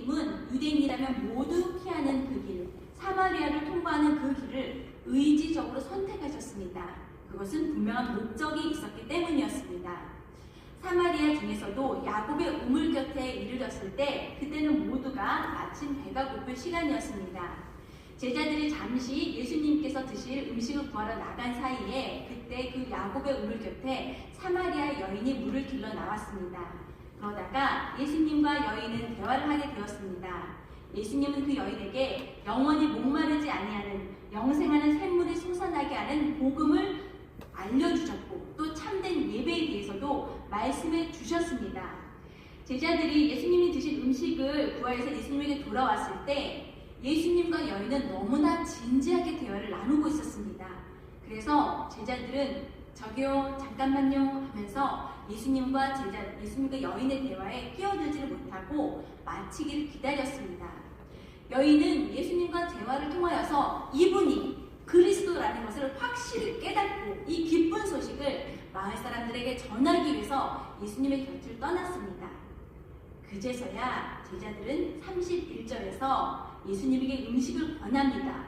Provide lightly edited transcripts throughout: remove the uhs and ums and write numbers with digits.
예수님은 유대인이라면 모두 피하는 그 길, 사마리아를 통과하는 그 길을 의지적으로 선택하셨습니다. 그것은 분명한 목적이 있었기 때문이었습니다. 사마리아 중에서도 야곱의 우물 곁에 이르렀을 때 그때는 모두가 마침 배가 고플 시간이었습니다. 제자들이 잠시 예수님께서 드실 음식을 구하러 나간 사이에 그때 그 야곱의 우물 곁에 사마리아 여인이 물을 길러 나왔습니다. 그러다가 예수님과 여인은 대화를 하게 되었습니다. 예수님은 그 여인에게 영원히 목마르지 아니하는 영생하는 샘물이 솟아나게 하는 복음을 알려주셨고 또 참된 예배에 대해서도 말씀해 주셨습니다. 제자들이 예수님이 드신 음식을 구하여서 예수님에게 돌아왔을 때 예수님과 여인은 너무나 진지하게 대화를 나누고 있었습니다. 그래서 제자들은 저기요 잠깐만요 하면서 예수님과 여인의 대화에 끼어들지를 못하고 마치기를 기다렸습니다. 여인은 예수님과 대화를 통하여서 이분이 그리스도라는 것을 확실히 깨닫고 이 기쁜 소식을 마을 사람들에게 전하기 위해서 예수님의 곁을 떠났습니다. 그제서야 제자들은 31절에서 예수님에게 음식을 권합니다.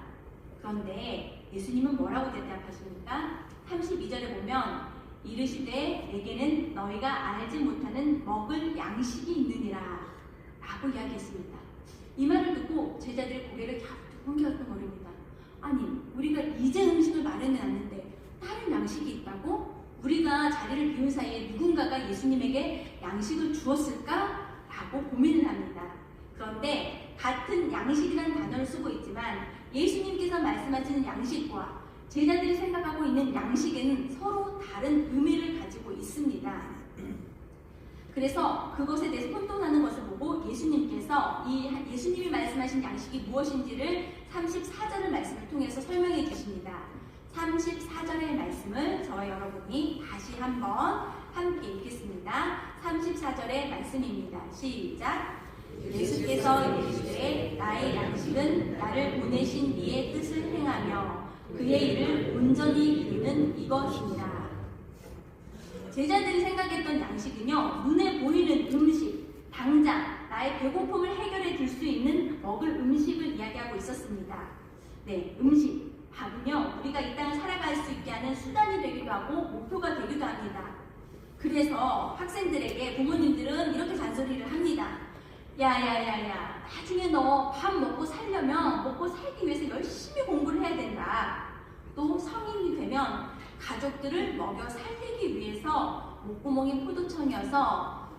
그런데 예수님은 뭐라고 대답하십니까? 32절에 보면 이르시되 내게는 너희가 알지 못하는 먹을 양식이 있느니라 라고 이야기했습니다. 이 말을 듣고 제자들의 고개를 갸우뚱갸우뚱거립니다. 아니 우리가 이제 음식을 마련해놨는데 다른 양식이 있다고? 우리가 자리를 비운 사이에 누군가가 예수님에게 양식을 주었을까? 라고 고민을 합니다. 그런데 같은 양식이라는 단어를 쓰고 있지만 예수님께서 말씀하시는 양식과 제자들이 생각하고 있는 양식에는 서로 다른 의미를 가지고 있습니다. 그래서 그것에 대해서 혼돈하는 것을 보고 예수님께서 예수님이 말씀하신 양식이 무엇인지를 34절의 말씀을 통해서 설명해 주십니다. 34절의 말씀을 저와 여러분이 다시 한번 함께 읽겠습니다. 34절의 말씀입니다. 시작! 예수께서 이르시되 나의 양식은 나를 보내신 이의 뜻을 행하며 그의 일을 온전히 이루는 이것입니다. 제자들이 생각했던 양식은요, 눈에 보이는 음식, 당장 나의 배고픔을 해결해 줄 수 있는 먹을 음식을 이야기하고 있었습니다. 네, 음식, 밥은요, 우리가 이 땅을 살아갈 수 있게 하는 수단이 되기도 하고 목표가 되기도 합니다. 그래서 학생들에게 부모님들은 이렇게 잔소리를 합니다. 야야야야, 나중에 너 밥 먹고 살려면 먹고 살기 위해서 열심히 공부를 해야 된다. 또 성인이 되면 가족들을 먹여 살리기 위해서 목구멍이 포도청이어서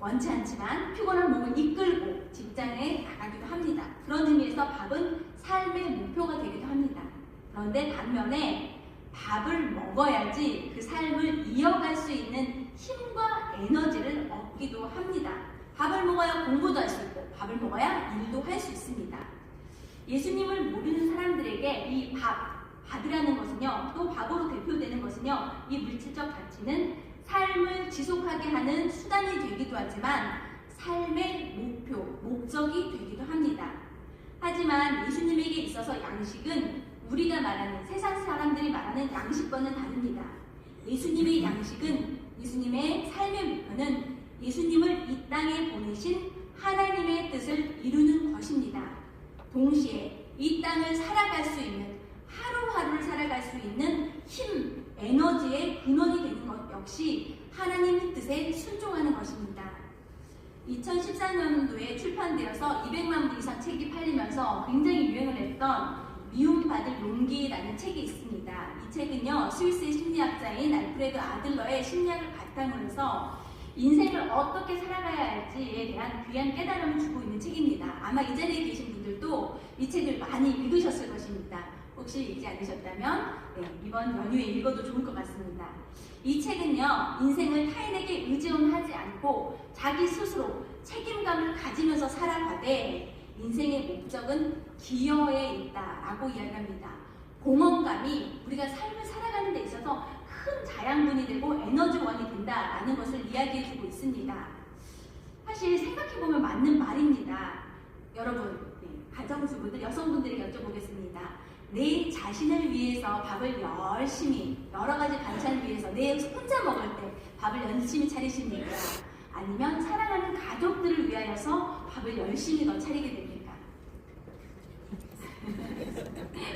원치 않지만 피곤한 몸을 이끌고 직장에 나가기도 합니다. 그런 의미에서 밥은 삶의 목표가 되기도 합니다. 그런데 반면에 밥을 먹어야지 그 삶을 이어갈 수 있는 힘과 에너지를 얻기도 합니다. 밥을 먹어야 공부도 할 수 있고 밥을 먹어야 일도 할 수 있습니다. 예수님을 모르는 사람들에게 이 밥이라는 것은요, 또 밥으로 대표되는 것은요, 이 물질적 가치는 삶을 지속하게 하는 수단이 되기도 하지만 삶의 목표, 목적이 되기도 합니다. 하지만 예수님에게 있어서 양식은 우리가 말하는 세상 사람들이 말하는 양식과는 다릅니다. 예수님의 양식은, 예수님의 삶의 목표는 예수님을 이 땅에 보내신 하나님의 뜻을 이루는 것입니다. 동시에 이 땅을 살아갈 수 있는, 하루하루를 살아갈 수 있는 힘, 에너지의 근원이 되는 것 역시 하나님의 뜻에 순종하는 것입니다. 2014년도에 출판되어서 200만 부 이상 책이 팔리면서 굉장히 유행을 했던 미움받을 용기라는 책이 있습니다. 이 책은요, 스위스의 심리학자인 알프레드 아들러의 심리학을 바탕으로 해서 인생을 어떻게 살아가야 할지에 대한 귀한 깨달음을 주고 있는 책입니다. 아마 이 자리에 계신 분들도 이 책을 많이 읽으셨을 것입니다. 혹시 읽지 않으셨다면 이번 연휴에 읽어도 좋을 것 같습니다. 이 책은요, 인생을 타인에게 의존하지 않고 자기 스스로 책임감을 가지면서 살아가되 인생의 목적은 기여에 있다라고 이야기합니다. 공헌감이 우리가 삶을 살아가는 데 있어서 큰 자양분이 되고 에너지원이 된다라는 것을 이야기해주고 있습니다. 사실 생각해보면 맞는 말입니다. 여러분, 가정주부들, 여성분들에게 여쭤보겠습니다. 내 자신을 위해서 밥을 열심히, 여러 가지 반찬을 위해서 내 혼자 먹을 때 밥을 열심히 차리십니까? 아니면 사랑하는 가족들을 위하여서 밥을 열심히 더 차리게 됩니까?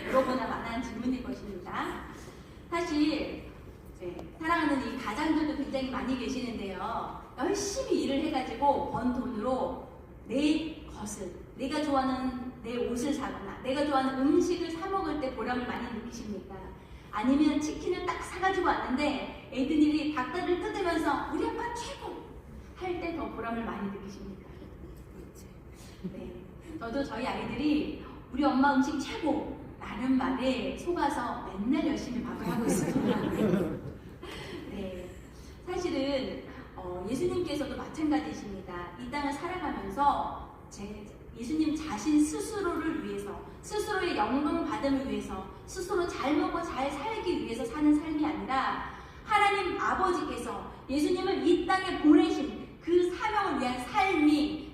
물어보나 마나한 질문일 것입니다. 사실 사랑하는 이 가장들도 굉장히 많이 계시는데요. 열심히 일을 해가지고 번 돈으로 내 것을, 내가 좋아하는 내 옷을 사거나 내가 좋아하는 음식을 사 먹을 때 보람을 많이 느끼십니까? 아니면 치킨을 딱 사가지고 왔는데 애들이 닭다리를 뜯으면서 우리 아빠 최고! 할 때 더 보람을 많이 느끼십니까? 네, 저도 저희 아이들이 우리 엄마 음식 최고! 라는 말에 속아서 맨날 열심히 밥을 하고 있습니다. 네, 사실은 예수님께서도 마찬가지십니다. 이 땅을 살아가면서 예수님 자신 스스로를 위해서, 스스로의 영광 받음을 위해서, 스스로 잘 먹고 잘 살기 위해서 사는 삶이 아니라 하나님 아버지께서 예수님을 이 땅에 보내신 그 사명을 위한 사명이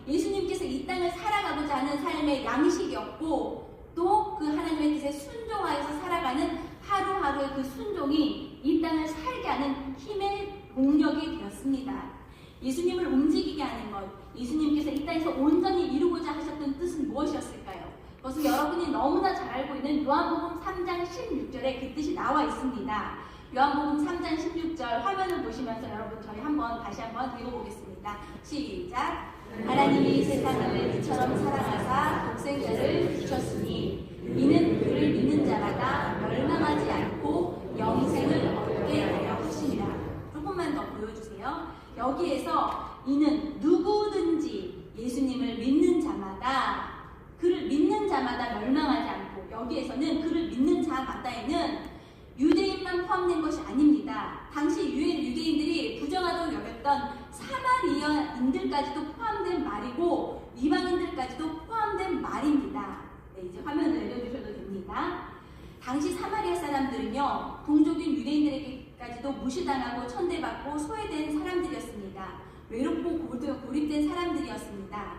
예수님께서 이 땅을 살아가고자 하는 삶의 양식이었고, 또 그 하나님의 뜻에 순종하여서 살아가는 하루하루의 그 순종이 이 땅을 살게 하는 힘의 동력이 되었습니다. 예수님을 움직이게 하는 것, 예수님께서 이 땅에서 온전히 이루고자 하셨던 뜻은 무엇이었을까요? 그것은 여러분이 너무나 잘 알고 있는 요한복음 3장 16절에 그 뜻이 나와 있습니다. 요한복음 3장 16절 화면을 보시면서 여러분 저희 다시 한번 읽어보겠습니다. 시작! 하나님이 세상을 이처럼 사랑하사 독생자를 주셨으니 이는 그를 믿는 자마다 멸망하지 않고 영생을 얻게 하려 하심이라. 조금만 더 보여주세요. 여기에서 이는 누구든지 예수님을 믿는 자마다, 그를 믿는 자마다 멸망하지 않고, 여기에서는 그를 믿는 자마다에는 유대인만 포함된 것이 아닙니다. 당시 유대인들이 부정하다고 여겼던 사마리아인들까지도 포함된 말이고 이방인들까지도 포함된 말입니다. 네, 이제 화면을 내려주셔도 됩니다. 당시 사마리아 사람들은요, 동족인 유대인들에게까지도 무시당하고 천대받고 소외된 사람들이었습니다. 외롭고 고립된 사람들이었습니다.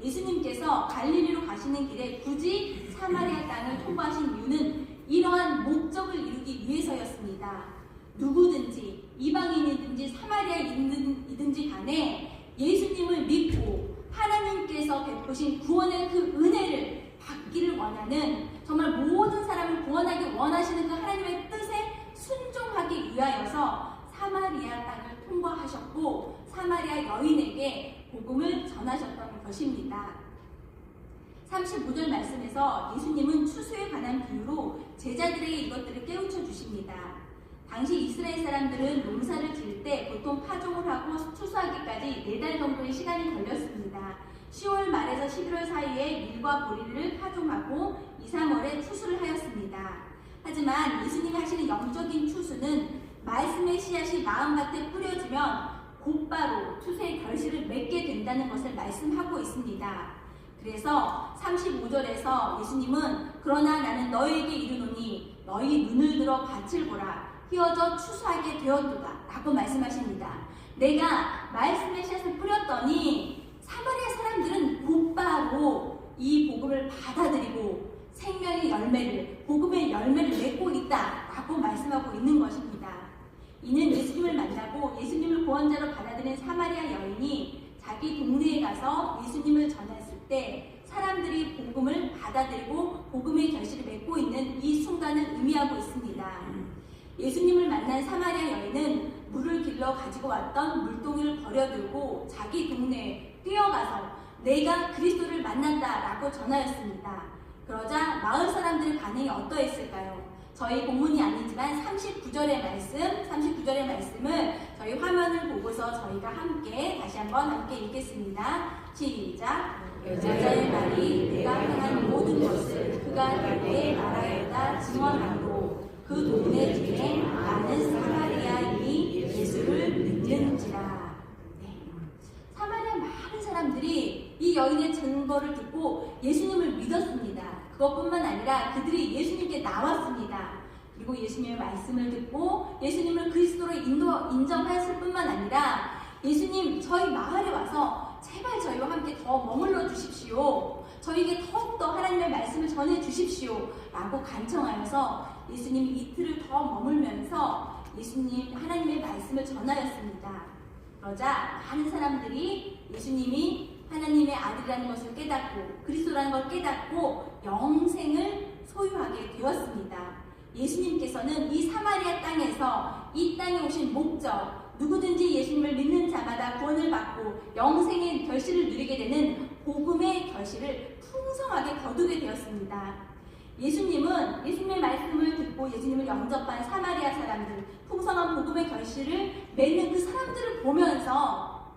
예수님께서 갈릴리로 가시는 길에 굳이 사마리아 땅을 통과하신 이유는 이러한 목적을 이루기 위해서였습니다. 누구든지 이방인이든지 사마리아인이든지 간에 예수님을 믿고 하나님께서 베푸신 구원의 그 은혜를 받기를 원하는, 정말 모든 사람을 구원하기 원하시는 그 하나님의 뜻에 순종하기 위하여서 사마리아 땅을 통과하셨고 사마리아 여인에게 복음을 전하셨던 것입니다. 35절 말씀에서 예수님은 추수에 관한 비유로 제자들에게 이것들을 깨우쳐 주십니다. 당시 이스라엘 사람들은 농사를 지을 때 보통 파종을 하고 추수하기까지 4달 정도의 시간이 걸렸습니다. 10월 말에서 11월 사이에 밀과 보리를 파종하고 2, 3월에 추수를 하였습니다. 하지만 예수님이 하시는 영적인 추수는 말씀의 씨앗이 마음밭에 뿌려지면 곧바로 추수의 결실을 맺게 된다는 것을 말씀하고 있습니다. 그래서 35절에서 예수님은 그러나 나는 너희에게 이르노니 너희 눈을 들어 밭을 보라 휘어져 추수하게 되었도다 라고 말씀하십니다. 내가 말씀의 씨앗을 뿌렸더니 사마리아 사람들은 곧바로 이 복음을 받아들이고 생명의 열매를, 복음의 열매를 맺고 있다 라고 말씀하고 있는 것입니다. 이는 예수님을 만나고 예수님을 구원자로 받아들인 사마리아 여인이 자기 동네에 가서 예수님을 전했을 때 사람들이 복음을 받아들이고 복음의 결실을 맺고 있는 이 순간을 의미하고 있습니다. 예수님을 만난 사마리아 여인은 물을 길러 가지고 왔던 물동이를 버려두고 자기 동네에 뛰어가서 내가 그리스도를 만났다라고 전하였습니다. 그러자 마을 사람들의 반응이 어떠했을까요? 저희 본문이 아니지만 39절의 말씀을 저희 화면을 보고서 저희가 다시 한번 함께 읽겠습니다. 시작! 여자의 말이 내가 행한 모든 것을 그가 내게 말하였다 증언하고 그 동네 중에 많은 사마리아인이 예수를 믿는지라. 네. 사마리아 많은 사람들이 이 여인의 증거를 듣고 예수님을 믿었습니다. 그것뿐만 아니라 그들이 예수님께 나왔습니다. 그리고 예수님의 말씀을 듣고 예수님을 그리스도로 인정하였을 뿐만 아니라 예수님 저희 마을에 와서 제발 저희와 함께 더 머물러 주십시오. 저희에게 더욱더 하나님의 말씀을 전해 주십시오 라고 간청하여서 예수님이 이틀을 더 머물면서 예수님 하나님의 말씀을 전하였습니다. 그러자 많은 사람들이 예수님이 하나님의 아들이라는 것을 깨닫고 그리스도라는 걸 깨닫고 영생을 소유하게 되었습니다. 예수님께서는 이 사마리아 땅에서 이 땅에 오신 목적, 누구든지 예수님을 믿는 자마다 구원을 받고 영생의 결실을 누리게 되는 복음의 결실을 풍성하게 거두게 되었습니다. 예수님은 예수님의 말씀을 듣고 예수님을 영접한 사마리아 사람들, 풍성한 복음의 결실을 맺는 그 사람들을 보면서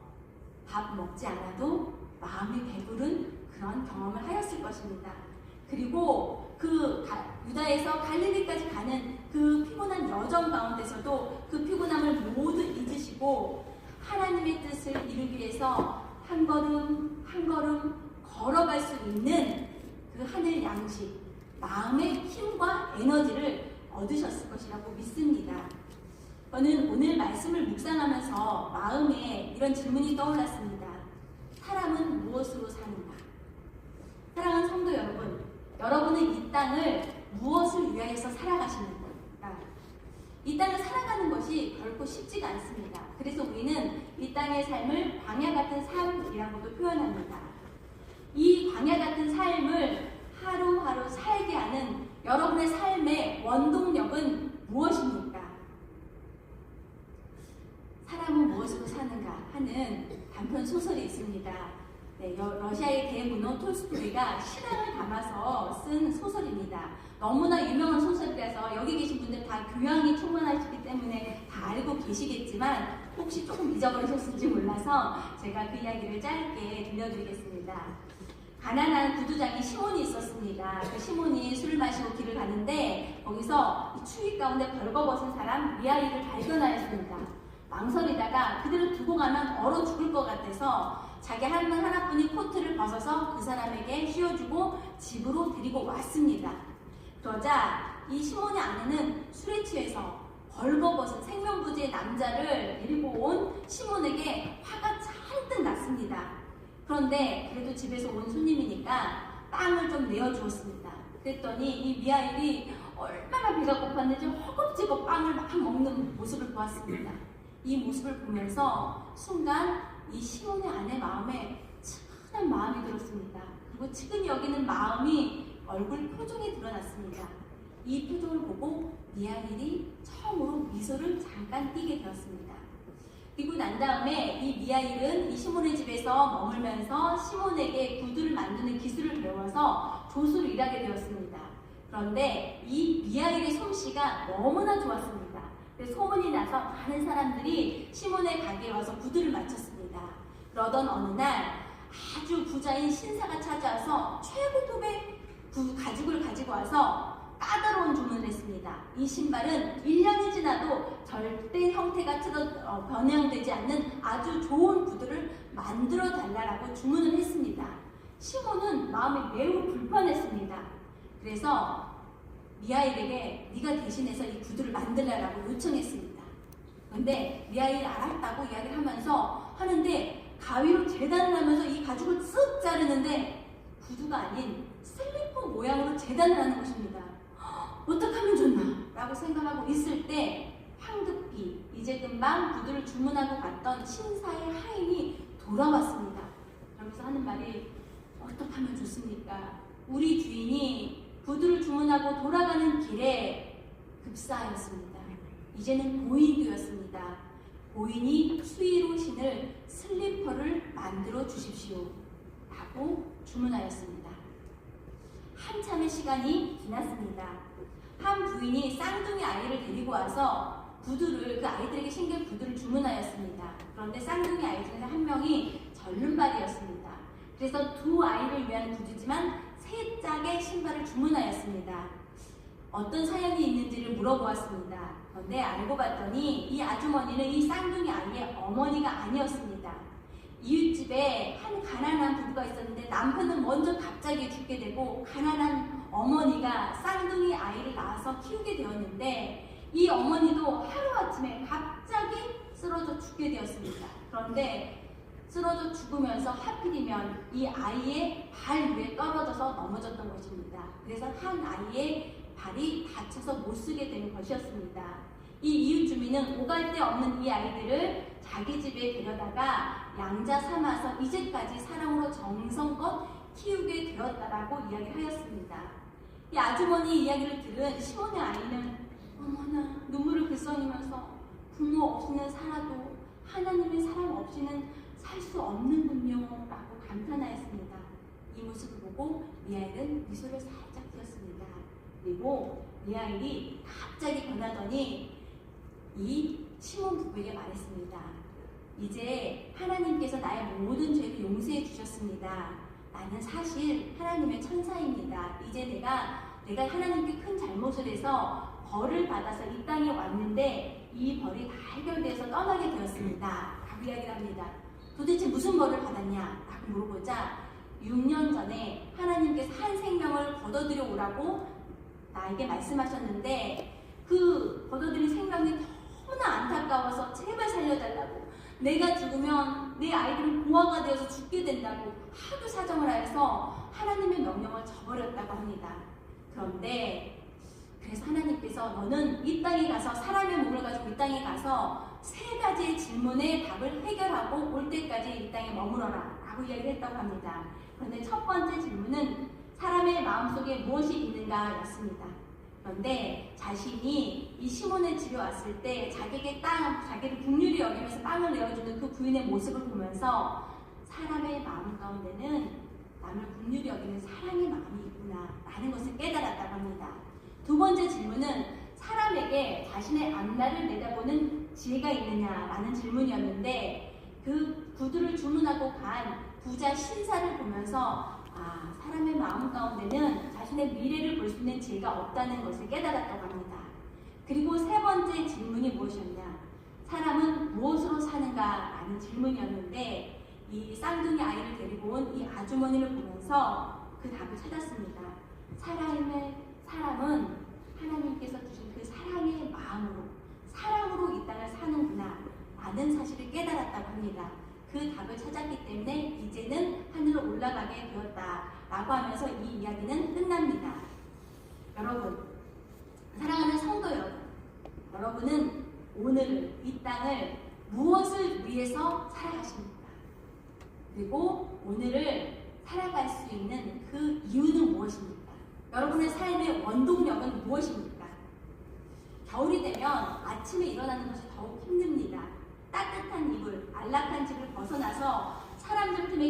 밥 먹지 않아도 마음이 배부른 그런 경험을 하였을 것입니다. 그리고 그 유다에서 갈릴리까지 가는 그 피곤한 여정 가운데서도 그 피곤함을 모두 잊으시고 하나님의 뜻을 이루기 위해서 한 걸음 한 걸음 걸어갈 수 있는 그 하늘 양식, 마음의 힘과 에너지를 얻으셨을 것이라고 믿습니다. 저는 오늘 말씀을 묵상하면서 마음에 이런 질문이 떠올랐습니다. 사람은 무엇으로 사는가? 사랑하는 성도 여러분, 여러분은 이 땅을 무엇을 위하여서 살아가시는 겁니까? 이 땅을 살아가는 것이 결코 쉽지가 않습니다. 그래서 우리는 이 땅의 삶을 광야 같은 삶이라고도 표현합니다. 이 광야 같은 삶을 하루하루 살게 하는 여러분의 삶의 원동력은 무엇입니까? 사람은 무엇으로 사는가 하는 단편 소설이 있습니다. 네, 러시아의 대문호 톨스토이가 신앙을 담아서 쓴 소설입니다. 너무나 유명한 소설이라서 여기 계신 분들 다 교양이 충만하시기 때문에 다 알고 계시겠지만 혹시 조금 잊어버리셨을지 몰라서 제가 그 이야기를 짧게 들려드리겠습니다. 가난한 구두장이 시몬이 있었습니다. 그 시몬이 술을 마시고 길을 가는데 거기서 이 추위 가운데 벌거벗은 사람 미아이를 발견하였습니다. 망설이다가 그대로 두고 가면 얼어 죽을 것 같아서 자기 하나뿐인 코트를 벗어서 그 사람에게 씌워주고 집으로 데리고 왔습니다. 그러자 이 시몬의 아내는 술에 취해서 벌거벗은 생명부지의 남자를 데리고 온 시몬에게 화가 잔뜩 났습니다. 그런데 그래도 집에서 온 손님이니까 빵을 좀 내어주었습니다. 그랬더니 이 미하일이 얼마나 배가 고팠는지 허겁지겁 빵을 막 먹는 모습을 보았습니다. 이 모습을 보면서 순간 이 시몬의 아내 마음에 측은한 마음이 들었습니다. 그리고 측은히 여기는 마음이 얼굴 표정에 드러났습니다. 이 표정을 보고 미하일이 처음으로 미소를 잠깐 띠게 되었습니다. 그리고 난 다음에 이 미하일은 이 시몬의 집에서 머물면서 시몬에게 구두를 만드는 기술을 배워서 조수로 일하게 되었습니다. 그런데 이 미하일의 솜씨가 너무나 좋았습니다. 소문이 나서 많은 사람들이 시몬의 가게에 와서 구두를 맞췄습니다. 그러던 어느 날 아주 부자인 신사가 찾아와서 최고급의 가죽을 가지고 와서 까다로운 주문을 했습니다. 이 신발은 1년이 지나도 절대 형태가 변형되지 않는 아주 좋은 구두를 만들어 달라고 주문을 했습니다. 시몬은 마음이 매우 불편했습니다. 그래서 미하일에게 네가 대신해서 이 구두를 만들라고 요청했습니다. 그런데 미하일이 알았다고 이야기를 하는데 가위로 재단을 하면서 이 가죽을 쓱 자르는데 구두가 아닌 슬리퍼 모양으로 재단을 하는 것입니다. 어떻게 하면 좋나? 라고 생각하고 있을 때 황급히 이제 금방 구두를 주문하고 갔던 신사의 하인이 돌아왔습니다. 그러면서 하는 말이 어떻게 하면 좋습니까? 우리 주인이 구두를 주문하고 돌아가는 길에 급사하였습니다. 이제는 고인되었습니다. 고인이 수의로 신을 슬리퍼를 만들어 주십시오. 라고 주문하였습니다. 한참의 시간이 지났습니다. 한 부인이 쌍둥이 아이를 데리고 와서 그 아이들에게 신길 구두를 주문하였습니다. 그런데 쌍둥이 아이 중에 한 명이 절름발이었습니다. 그래서 두 아이를 위한 구두지만 3짝의 신발을 주문하였습니다. 어떤 사연이 있는지를 물어보았습니다. 그런데 알고 봤더니 이 아주머니는 이 쌍둥이 아이의 어머니가 아니었습니다. 이웃집에 한 가난한 부부가 있었는데 남편은 먼저 갑자기 죽게 되고 가난한 어머니가 쌍둥이 아이를 낳아서 키우게 되었는데 이 어머니도 하루아침에 갑자기 쓰러져 죽게 되었습니다. 그런데 쓰러져 죽으면서 하필이면 이 아이의 발 위에 떨어져서 넘어졌던 것입니다. 그래서 한 아이의 발이 다쳐서 못 쓰게 된 것이었습니다. 이 이웃 주민은 오갈 데 없는 이 아이들을 자기 집에 데려다가 양자 삼아서 이제까지 사랑으로 정성껏 키우게 되었다라고 이야기하였습니다. 이 아주머니 이야기를 들은 시몬의 아이는 어머나 눈물을 글썽이면서 부모 없이는 살아도 하나님의 사랑 없이는 살 수 없는군요 라고 감탄하였습니다. 이 모습을 보고 미하엘은 미소를 살짝 띄었습니다. 그리고 미하엘이 갑자기 변하더니 이 시몬 부부에게 말했습니다. 이제 하나님께서 나의 모든 죄를 용서해 주셨습니다. 나는 사실 하나님의 천사입니다. 이제 내가 하나님께 큰 잘못을 해서 벌을 받아서 이 땅에 왔는데 이 벌이 다 해결돼서 떠나게 되었습니다. 라고 이야기를 합니다. 도대체 무슨 벌을 받았냐? 라고 물어보자 6년 전에 하나님께서 한 생명을 거둬들여 오라고 나에게 말씀하셨는데 그 거둬들인 생명이 너무나 안타까워서 제발 살려달라고 내가 죽으면 내 아이들은 고아가 되어서 죽게 된다고 하도 사정을 하여서 하나님의 명령을 저버렸다고 합니다. 그런데 그래서 하나님께서 너는 이 땅에 가서 사람의 몸을 가지고 이 땅에 가서 3가지의 질문의 답을 해결하고 올 때까지 이 땅에 머물러라 라고 이야기를 했다고 합니다. 그런데 첫 번째 질문은 사람의 마음속에 무엇이 있는가 였습니다. 그런데 자신이 이 시몬의 집에 왔을 때 자기를 긍휼히 여기면서 빵을 내어주는 그 부인의 모습을 보면서 사람의 마음 가운데는 남을 긍휼히 여기는 사랑의 마음이 있구나 라는 것을 깨달았다고 합니다. 두 번째 질문은 사람에게 자신의 앞날을 내다보는 지혜가 있느냐라는 질문이었는데 그 구두를 주문하고 간 부자 신사를 보면서 사람의 마음 가운데는 자신의 미래를 볼 수 있는 지혜가 없다는 것을 깨달았다고 합니다. 그리고 세 번째 질문이 무엇이었냐? 사람은 무엇으로 사는가? 라는 질문이었는데 이 쌍둥이 아이를 데리고 온 이 아주머니를 보면서 그 답을 찾았습니다. 사람은 하나님께서 주신 그 사랑의 마음으로 사랑으로 이 땅을 사는구나 라는 사실을 깨달았다고 합니다. 그 답을 찾았기 때문에 이제는 하늘로 올라가게 되었다라고 하면서 이 이야기는 끝납니다. 여러분, 사랑하는 성도 여러분은 오늘 이 땅을 무엇을 위해서 살아가십니까? 그리고 오늘을 살아갈 수 있는 그 이유는 무엇입니까? 여러분의 삶의 원동력은 무엇입니까? 겨울이 되면 아침에 일어나는 것이 더욱 힘듭니다. 따뜻한 이불, 안락한 집을 벗어나서 사람들 틈에